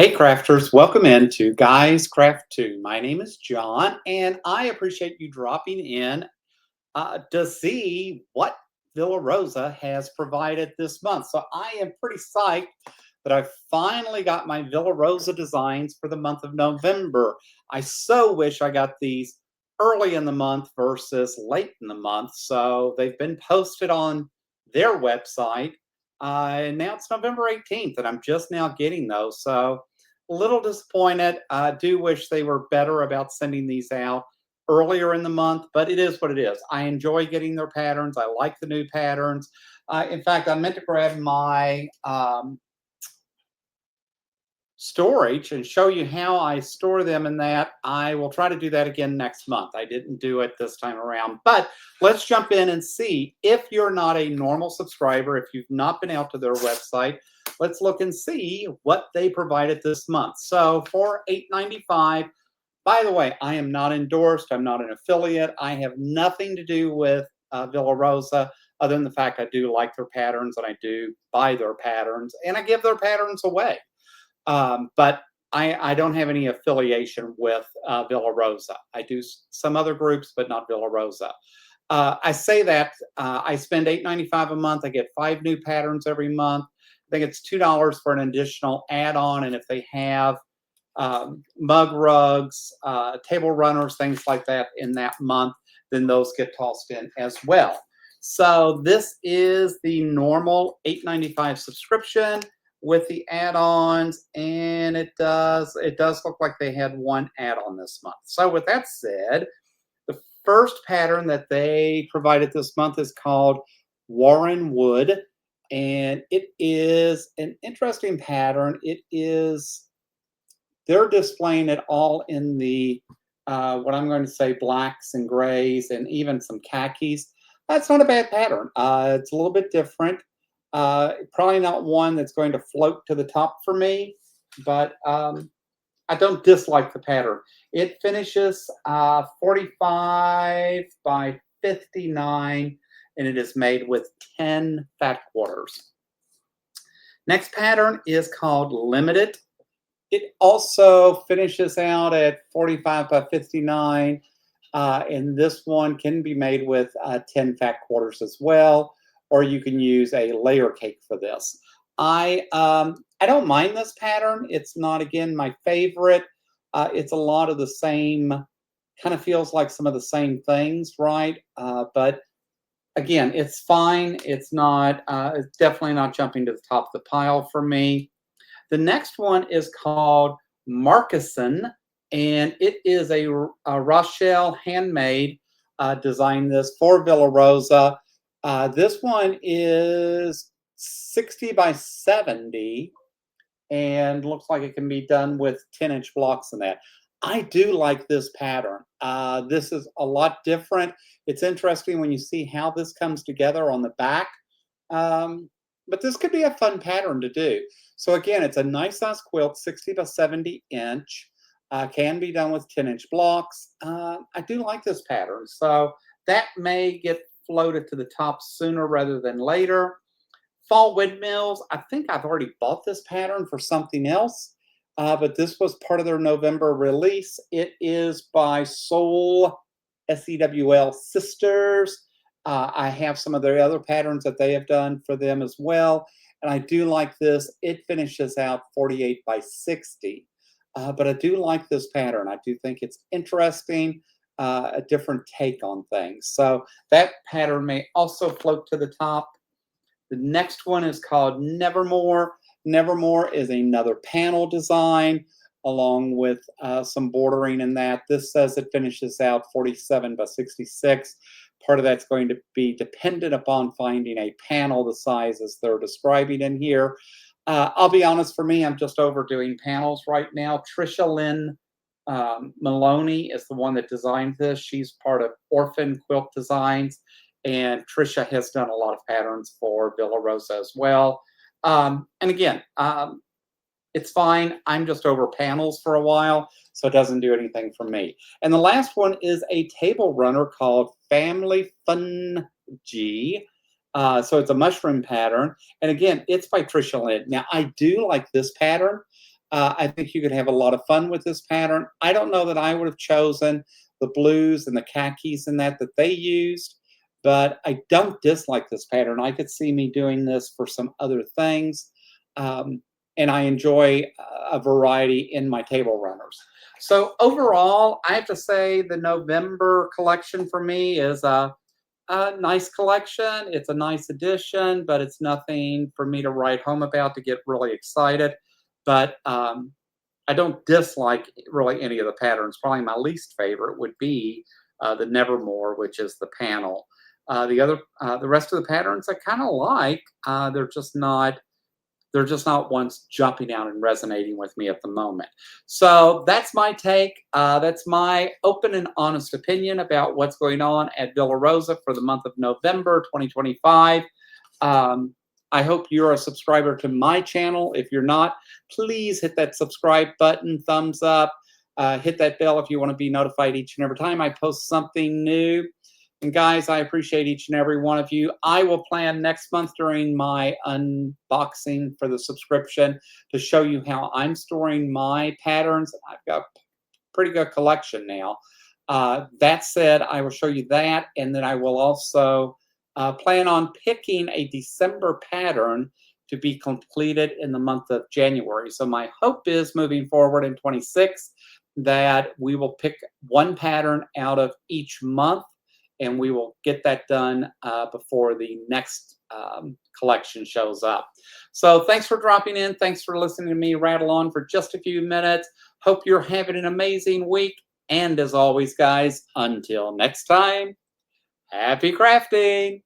Hey crafters, welcome into Guys Craft 2. My name is John and I appreciate you dropping in to see what Villa Rosa has provided this month. So I am pretty psyched that I finally got my Villa Rosa designs for the month of November. I so wish I got these early in the month versus late in the month. So they've been posted on their website. And now it's November 18th and I'm just now getting those. So a little disappointed. I do wish they were better about sending these out earlier in the month, but it is what it is. I enjoy getting their patterns. I like the new patterns. In fact, I meant to grab my storage and show you how I store them in that. I will try to do that again next month. I didn't do it this time around, but let's jump in and see. If you're not a normal subscriber, if you've not been out to their website, let's look and see what they provided this month. So for $8.95, by the way, I am not endorsed. I'm not an affiliate. I have nothing to do with Villa Rosa other than the fact I do like their patterns and I do buy their patterns and I give their patterns away. But I don't have any affiliation with Villa Rosa. I do some other groups, but not Villa Rosa. I say that I spend $8.95 a month. I get 5 new patterns every month. I think it's $2 for an additional add-on, and if they have mug rugs, table runners, things like that in that month, then those get tossed in as well. So this is the normal $8.95 subscription with the add-ons, and it does look like they had one add-on this month. So with that said, the first pattern that they provided this month is called Warren Wood, and it is an interesting pattern. They're displaying it all in the what I'm going to say blacks and grays and even some khakis. That's not a bad pattern. It's a little bit different. Probably not one that's going to float to the top for me, but I don't dislike the pattern. It finishes 45 by 59, and it is made with 10 fat quarters. Next pattern is called Limited. It also finishes out at 45 by 59, and this one can be made with 10 fat quarters as well, or you can use a layer cake for this. I don't mind this pattern. It's not, again, my favorite. It's a lot of the same, kind of feels like some of the same things, right? But again, it's fine. It's definitely not jumping to the top of the pile for me. The next one is called Marcuson, and it is a Rochelle handmade design this for Villa Rosa. This one is 60 by 70 and looks like it can be done with 10-inch blocks in that. I do like this pattern. This is a lot different. It's interesting when you see how this comes together on the back. But this could be a fun pattern to do. So again, it's a nice size quilt, 60 by 70 inch. Can be done with 10-inch blocks. I do like this pattern. So that may get floated to the top sooner rather than later. Fall Windmills, I think I've already bought this pattern for something else, but this was part of their November release. It is by Soul, SEWL Sisters. I have some of their other patterns that they have done for them as well, and I do like this. It finishes out 48 by 60, but I do like this pattern. I do think it's interesting. A different take on things. So that pattern may also float to the top. The next one is called Nevermore. Nevermore is another panel design along with some bordering in that. This says it finishes out 47 by 66. Part of that's going to be dependent upon finding a panel the sizes they're describing in here. I'll be honest, for me, I'm just overdoing panels right now. Trisha Lynn Maloney is the one that designed this. She's part of Orphan Quilt Designs, and Trisha has done a lot of patterns for Villa Rosa as well. And again, it's fine. I'm just over panels for a while, so it doesn't do anything for me. And the last one is a table runner called Family Fun G. So it's a mushroom pattern. And again, it's by Trisha Lynn. Now, I do like this pattern. I think you could have a lot of fun with this pattern. I don't know that I would have chosen the blues and the khakis and that they used, but I don't dislike this pattern. I could see me doing this for some other things, and I enjoy a variety in my table runners. So overall, I have to say the November collection for me is a nice collection. It's a nice addition, but it's nothing for me to write home about to get really excited. But I don't dislike really any of the patterns. Probably my least favorite would be the Nevermore, which is the panel. The rest of the patterns I kind of like. They're just not ones jumping out and resonating with me at the moment. So that's my take. That's my open and honest opinion about what's going on at Villa Rosa for the month of November 2025. I hope you're a subscriber to my channel. If you're not, please hit that subscribe button, thumbs up, hit that bell if you want to be notified each and every time I post something new. And guys, I appreciate each and every one of you. I will plan next month during my unboxing for the subscription to show you how I'm storing my patterns. I've got a pretty good collection now. That said, I will show you that, and then I will also plan on picking a December pattern to be completed in the month of January. So my hope is moving forward in 26 that we will pick one pattern out of each month, and we will get that done before the next collection shows up. So thanks for dropping in. Thanks for listening to me rattle on for just a few minutes. Hope you're having an amazing week. And as always, guys, until next time, happy crafting.